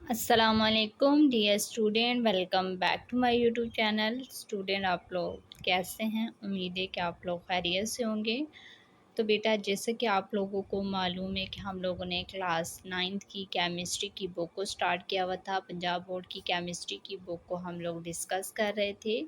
अस्सलामुअलैकुम dear student, welcome back to my YouTube channel. Student, आप लोग कैसे हैं? उम्मीद है कि आप लोग खैरियत से होंगे। तो बेटा, जैसे कि आप लोगों को मालूम है कि हम लोगों ने क्लास 9th की केमिस्ट्री की बुक को स्टार्ट किया हुआ था। पंजाब बोर्ड की केमिस्ट्री की बुक को हम लोग डिस्कस कर रहे थे।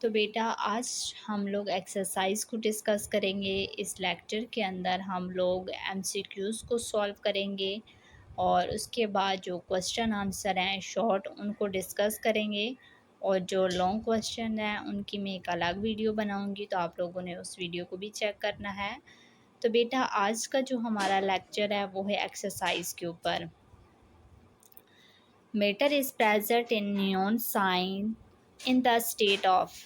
तो बेटा, आज हम लोग एक्सरसाइज को डिस्कस करेंगे। इस लेक्चर के अंदर हम लोग एमसीक्यूज़ को सॉल्व करेंगे और उसके बाद जो क्वेश्चन आंसर हैं शॉर्ट उनको डिस्कस करेंगे, और जो लॉन्ग क्वेश्चन हैं उनकी मैं एक अलग वीडियो बनाऊंगी, तो आप लोगों ने उस वीडियो को भी चेक करना है। तो बेटा, आज का जो हमारा लेक्चर है वो है एक्सरसाइज के ऊपर। Matter is present in neon sign in the state of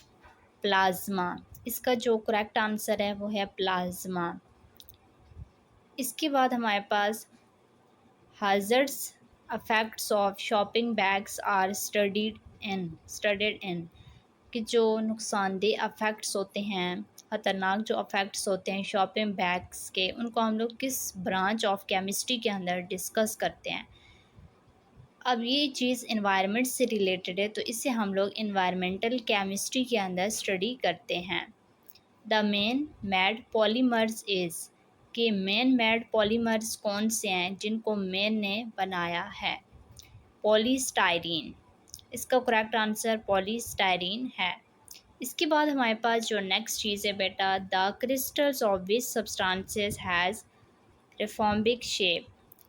plasma. इसका जो करेक्ट आंसर है वो है प्लाज्मा। इसके बाद हमारे पास hazards effects of shopping bags are studied in कि जो नुकसानदेह अफेक्ट्स होते हैं, ख़तरनाक जो अफेक्ट्स होते हैं शॉपिंग बैग्स के, उनको हम लोग किस ब्रांच ऑफ केमिस्ट्री के अंदर डिस्कस करते हैं। अब ये चीज़ इन्वायरमेंट से रिलेटेड है, तो इसे हम लोग इन्वायरमेंटल केमिस्ट्री के अंदर स्टडी करते हैं। The main mad polymers is कि मेन मैड पॉलीमर्स कौन से हैं जिनको मेन ने बनाया है? पॉलीस्टायरीन। इसका करेक्ट आंसर पॉलीस्टायरीन है। इसके बाद हमारे पास जो नेक्स्ट चीज़ है बेटा, the crystals of which substances has रिफॉर्मिक शेप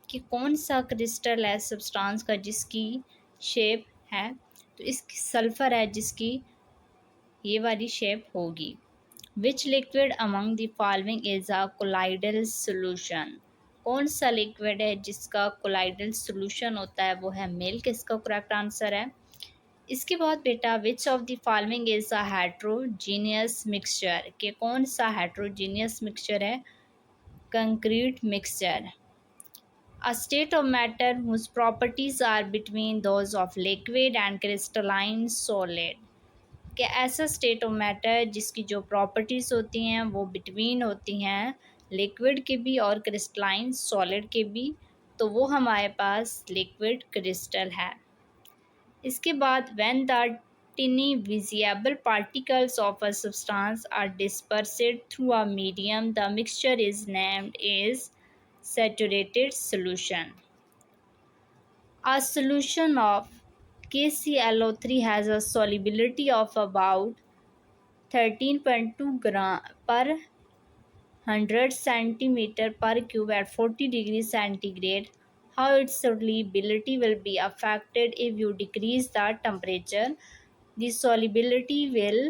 कि कौन सा क्रिस्टल है सब्सटेंस का जिसकी शेप है? तो इसकी सल्फ़र है जिसकी ये वाली शेप होगी। विच liquid among the following is a colloidal solution? कौन सा लिक्विड है जिसका कोलाइडल सोल्यूशन होता है? वो है मिल्क। इसका करेक्ट आंसर है। इसके बाद बेटा, which of the following is a heterogeneous mixture कि कौन सा हेट्रोजीनियस मिक्सचर है? Concrete mixture. A state of matter whose properties are between those of liquid and crystalline solid कि ऐसा स्टेट ऑफ मैटर जिसकी जो प्रॉपर्टीज़ होती हैं वो बिटवीन होती हैं लिक्विड के भी और क्रिस्टलाइन सॉलिड के भी, तो वो हमारे पास लिक्विड क्रिस्टल है। इसके बाद when the tiny visible particles of a substance are dispersed through a medium the mixture is named is saturated solution. A solution of KClO3 has a solubility of about 13.2 gram per 100 centimeter per cube at 40 degrees centigrade. How its solubility will be affected if you decrease the temperature? The solubility will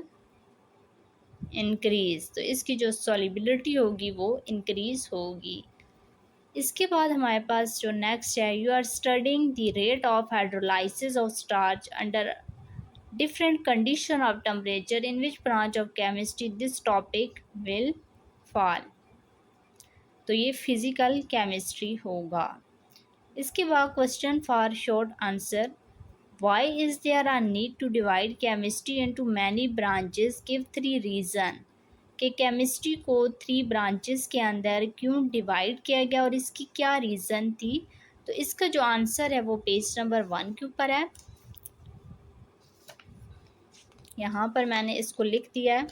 increase। तो इसकी जो solubility होगी वो increase होगी। इसके बाद हमारे पास जो नेक्स्ट है, you are studying the rate of hydrolysis of starch under different condition of temperature in which branch of chemistry this topic will fall? तो ये फिजिकल केमिस्ट्री होगा। इसके बाद question for short answer, why is there a need to divide chemistry into many branches? Give 3 reason कि chemistry को 3 branches के अंदर क्यों डिवाइड किया गया और इसकी क्या रीज़न थी? तो इसका जो आंसर है वो पेज नंबर 1 के ऊपर है। यहाँ पर मैंने इसको लिख दिया है।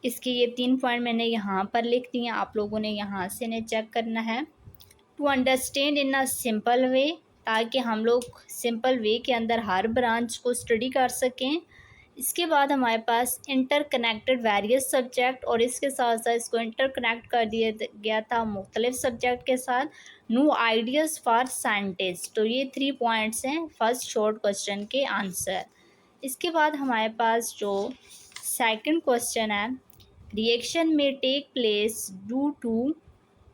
इसके ये 3 पॉइंट मैंने यहाँ पर लिख दिए, आप लोगों ने यहाँ से इन्हें चेक करना है। To understand in a simple way, ताकि हम लोग सिंपल वे के अंदर हर ब्रांच को स्टडी कर सकें। इसके बाद हमारे पास इंटरकनेक्टेड वेरियस सब्जेक्ट, और इसके साथ साथ इसको इंटरकनेक्ट कर दिया गया था मुख्तलिफ सब्जेक्ट के साथ। New ideas for scientist. तो ये 3 पॉइंट्स हैं फर्स्ट शॉर्ट क्वेश्चन के आंसर। इसके बाद हमारे पास जो सेकंड क्वेश्चन है, रिएक्शन में take place due to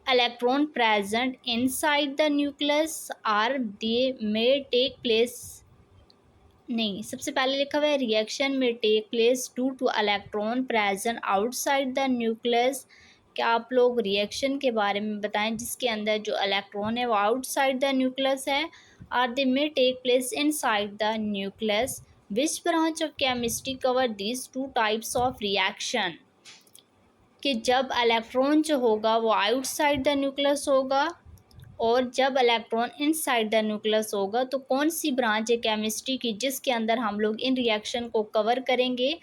electron present inside the nucleus or they may take place, नहीं, सबसे पहले लिखा हुआ है रिएक्शन में take place due to electron present outside the nucleus. क्या आप लोग रिएक्शन के बारे में बताएं जिसके अंदर जो इलेक्ट्रॉन है वो आउटसाइड द न्यूक्लियस है, और they may take place inside the nucleus. Which branch of chemistry cover these two types of reaction, कि जब इलेक्ट्रॉन जो होगा वो आउटसाइड द न्यूक्लियस होगा और जब इलेक्ट्रॉन इनसाइड द न्यूक्लियस होगा, तो कौन सी ब्रांच है केमिस्ट्री की जिसके अंदर हम लोग इन रिएक्शन को कवर करेंगे।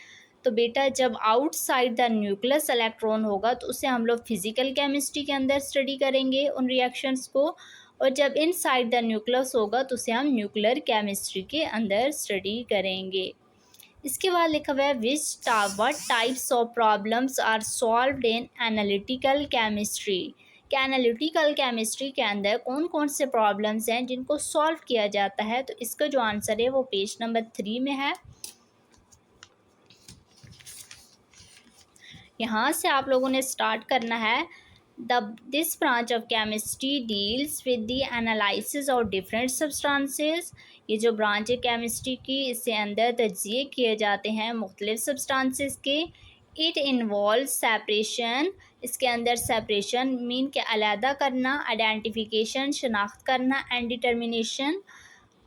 तो बेटा जब आउटसाइड द न्यूक्लियस इलेक्ट्रॉन होगा तो उसे हम लोग फिजिकल केमिस्ट्री के अंदर स्टडी करेंगे उन रिएक्शंस को, और जब इनसाइड द न्यूक्लियस होगा तो उसे हम न्यूक्लियर केमिस्ट्री के अंदर स्टडी करेंगे। इसके बाद लिखा हुआ है what types of problems are solved in analytical chemistry, कि एनालिटिकल केमिस्ट्री के अंदर कौन कौन से प्रॉब्लम्स हैं जिनको सॉल्व किया जाता है। तो इसका जो आंसर है वो पेज नंबर 3 में है। यहाँ से आप लोगों ने स्टार्ट करना है। This branch of chemistry deals with the analysis of different substances, ये जो ब्रांच है केमिस्ट्री की इससे अंदर तज्जिए किए जाते हैं मुख्तलिफ सब्सटेंसेस के। इट इन्वॉल्व सेपरेशन, इसके अंदर सेपरेशन मीन के अलहदा करना, आइडेंटिफिकेशन शनाख्त करना, and determination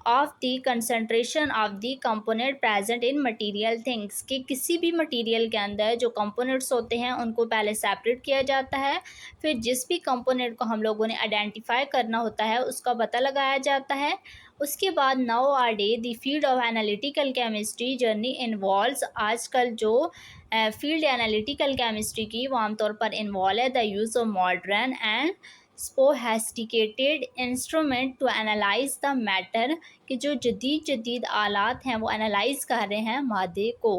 of the concentration of the component present in material things, कि किसी भी मटीरियल के अंदर जो कंपोनेंट्स होते हैं उनको पहले सेपरेट किया जाता है, फिर जिस भी कंपोनेंट को हम लोगों ने आइडेंटिफाई करना होता है उसका पता लगाया जाता है। उसके बाद now are day the field of analytical chemistry journey involves, आजकल जो फील्ड एनालिटिकल केमिस्ट्री की वो आमतौर पर इन्वॉल्व है the use of modern and sophisticated instrument to analyse the matter, कि जो जदीद आलात हैं वो एनालाइज कर रहे हैं मादे को।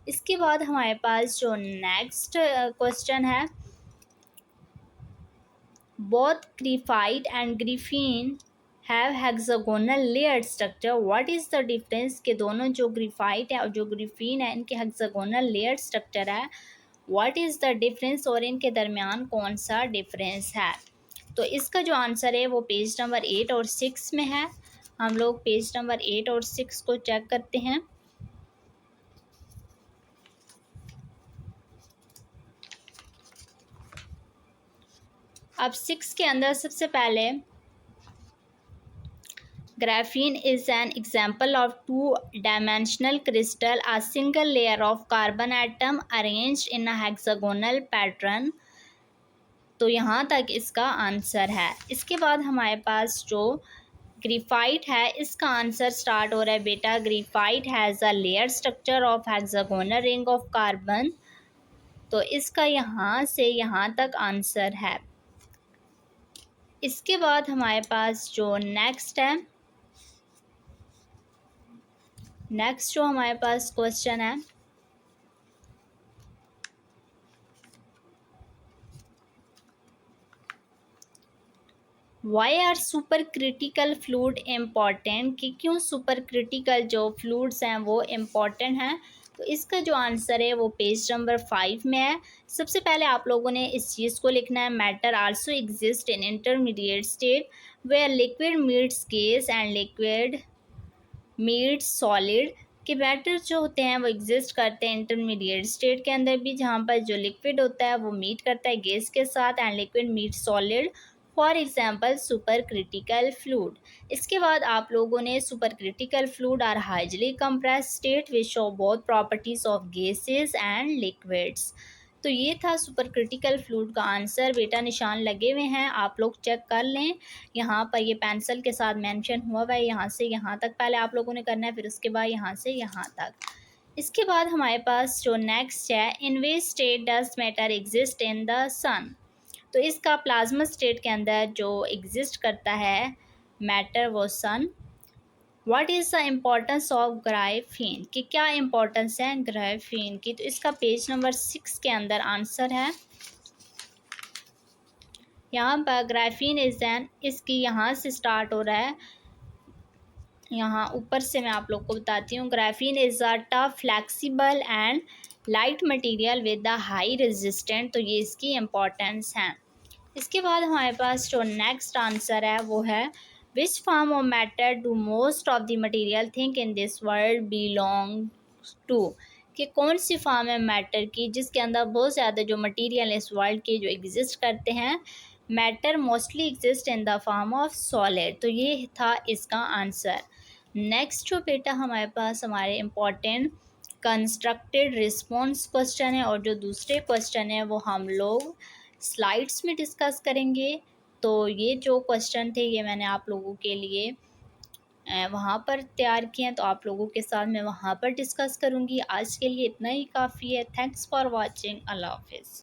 इसके बाद हमारे पास जो नेक्स्ट क्वेश्चन है, both graphite and graphene have hexagonal layered structure, what is the difference, के दोनों जो ग्रेफाइट है और जो ग्रिफीन है इनके हेक्सागोनल लेयर्ड स्ट्रक्चर है, व्हाट इज़ द डिफरेंस, और इनके दरमियान कौन सा डिफरेंस है। तो इसका जो आंसर है वो पेज नंबर 8 और 6 में है। हम लोग पेज नंबर 8 और 6 को चेक करते हैं। अब 6 के अंदर सबसे पहले graphene is an example of two dimensional crystal, a single layer of carbon atom arranged in a hexagonal pattern। तो यहाँ तक इसका आंसर है। इसके बाद हमारे पास जो ग्रेफाइट है इसका आंसर स्टार्ट हो रहा है बेटा, graphite has a layer structure of hexagonal ring of carbon. तो इसका यहाँ से यहाँ तक आंसर है। इसके बाद हमारे पास जो नेक्स्ट है, नेक्स्ट जो हमारे पास क्वेश्चन है, why are super critical fluid important, कि क्यों सुपर क्रिटिकल जो फ्लूइड्स हैं वो इम्पॉर्टेंट हैं। तो इसका जो आंसर है वो पेज नंबर 5 में है। सबसे पहले आप लोगों ने इस चीज़ को लिखना है, matter also exist in intermediate state where liquid meets gas and liquid meets solid, कि मैटर जो होते हैं वो एग्जिस्ट करते हैं इंटरमीडिएट स्टेट के अंदर भी, जहाँ पर जो लिक्विड होता है वो मीट करता है गैस के साथ, and liquid meet solid, for example super critical fluid. इसके बाद आप लोगों ने super critical fluid are highly compressed state which show both properties of gases and liquids. तो ये था सुपर क्रिटिकल फ्लूइड का आंसर। बेटा निशान लगे हुए हैं, आप लोग चेक कर लें। यहाँ पर ये पेंसिल के साथ मेंशन हुआ हुआ है, यहाँ से यहाँ तक पहले आप लोगों ने करना है, फिर उसके बाद यहाँ से यहाँ तक। इसके बाद हमारे पास जो नेक्स्ट है, in which state does matter exist in the sun. तो इसका प्लाज्मा स्टेट के अंदर जो एग्जिस्ट करता है मैटर वो sun. What is the importance of graphene, कि क्या इम्पोर्टेंस है ग्राफीन की। तो इसका पेज नंबर 6 के अंदर आंसर है। यहाँ पर ग्राफीन इज एन, इसकी यहाँ से स्टार्ट हो रहा है, यहाँ ऊपर से मैं आप लोग को बताती हूँ। Graphene is a tough flexible and light material with the high resistant, तो ये इसकी इम्पोर्टेंस है। इसके बाद हमारे पास जो नेक्स्ट आंसर है वो है, which form of matter do most of the material think in this world belong to, कि कौन सी फॉर्म है मैटर की जिसके अंदर बहुत ज़्यादा जो मटेरियल इस वर्ल्ड के जो एग्जिस्ट करते हैं, matter mostly exist in the form of solid. तो ये था इसका आंसर। नेक्स्ट जो बेटा हमारे पास हमारे इम्पोर्टेंट कंस्ट्रक्टेड रिस्पॉन्स क्वेश्चन है, और जो दूसरे क्वेश्चन है वो हम लोग स्लाइड्स में डिस्कस करेंगे। तो ये जो क्वेश्चन थे ये मैंने आप लोगों के लिए वहाँ पर तैयार किए हैं, तो आप लोगों के साथ मैं वहाँ पर डिस्कस करूँगी। आज के लिए इतना ही काफ़ी है। Thanks for watching. अल्लाह हाफिज़।